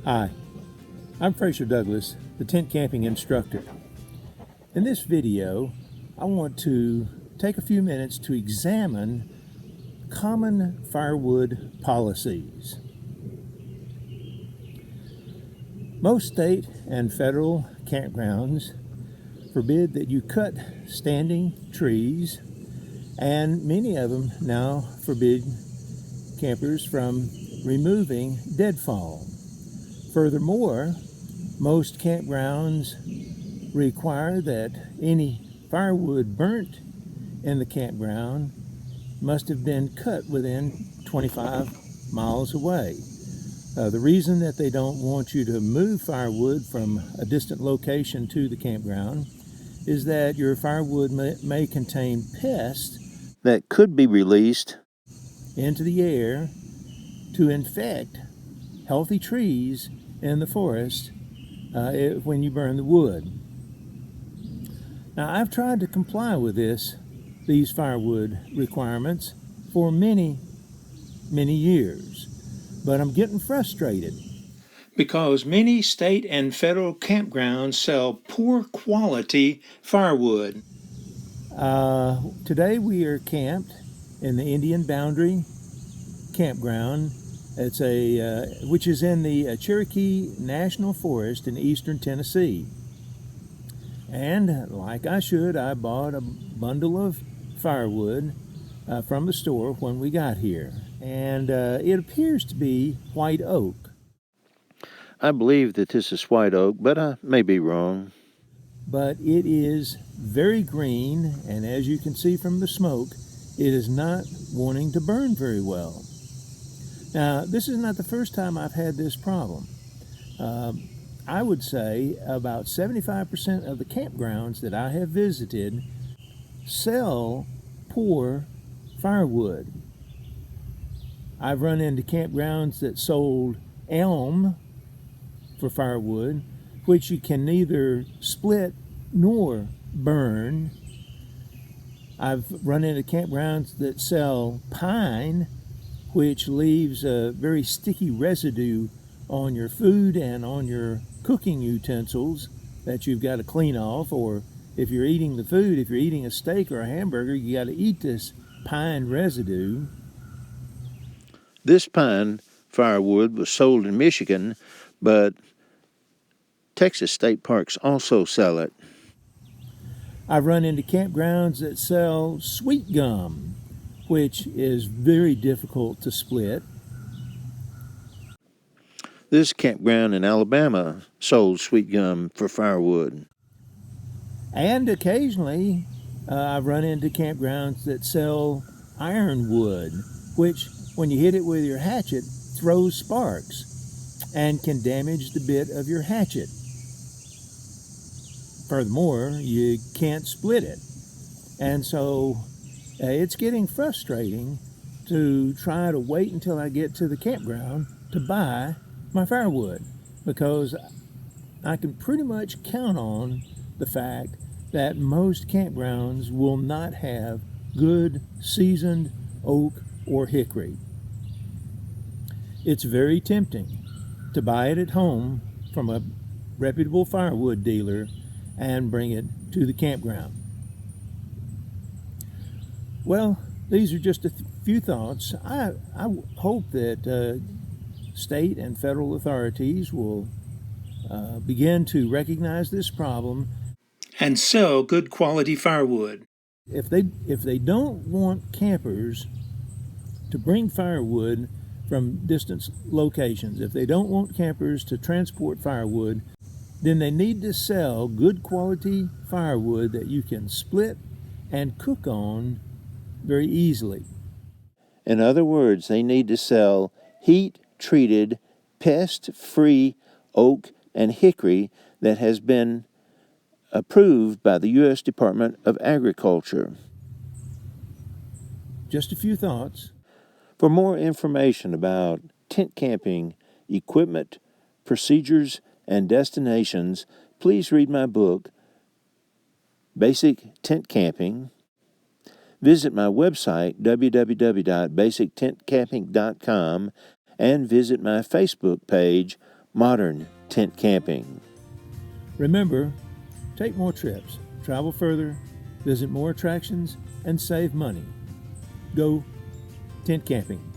Hi, I'm Fraser Douglas, the tent camping instructor. In this video, I want to take a few minutes to examine common firewood policies. Most state and federal campgrounds forbid that you cut standing trees, and many of them now forbid campers from removing deadfall. Furthermore, most campgrounds require that any firewood burnt in the campground must have been cut within 25 miles away. The reason that they don't want you to move firewood from a distant location to the campground is that your firewood may contain pests that could be released into the air to infect healthy trees in the forest when you burn the wood. Now, I've tried to comply with these firewood requirements for many years, but I'm getting frustrated because many state and federal campgrounds sell poor quality firewood. Today we are camped in the Indian Boundary campground. It's which is in the Cherokee National Forest in eastern Tennessee. And like I should, I bought a bundle of firewood from the store when we got here. And it appears to be white oak. I believe that this is white oak, but I may be wrong. But it is very green, and as you can see from the smoke, it is not wanting to burn very well. Now, this is not the first time I've had this problem. I would say about 75% of the campgrounds that I have visited sell poor firewood. I've run into campgrounds that sold elm for firewood, which you can neither split nor burn. I've run into campgrounds that sell pine, which leaves a very sticky residue on your food and on your cooking utensils that you've got to clean off. Or if you're eating the food, if you're eating a steak or a hamburger, you got to eat this pine residue. This pine firewood was sold in Michigan, but Texas state parks also sell it. I've run into campgrounds that sell sweet gum, which is very difficult to split. This campground in Alabama sold sweet gum for firewood. And occasionally, I've run into campgrounds that sell ironwood, which, when you hit it with your hatchet, throws sparks and can damage the bit of your hatchet. Furthermore, you can't split it. And so it's getting frustrating to try to wait until I get to the campground to buy my firewood, because I can pretty much count on the fact that most campgrounds will not have good seasoned oak or hickory. It's very tempting to buy it at home from a reputable firewood dealer and bring it to the campground. Well, these are just a few thoughts. I hope that state and federal authorities will begin to recognize this problem and sell good quality firewood. If they don't want campers to bring firewood from distant locations, if they don't want campers to transport firewood, then they need to sell good quality firewood that you can split and cook on very easily. In other words, they need to sell heat-treated, pest-free oak and hickory that has been approved by the U.S. Department of Agriculture. Just a few thoughts. For more information about tent camping, equipment, procedures, and destinations, please read my book, Basic Tent Camping. Visit my website, www.basictentcamping.com, and visit my Facebook page, modern tent camping. Remember, take more trips, travel further, visit more attractions, and save money. Go tent camping.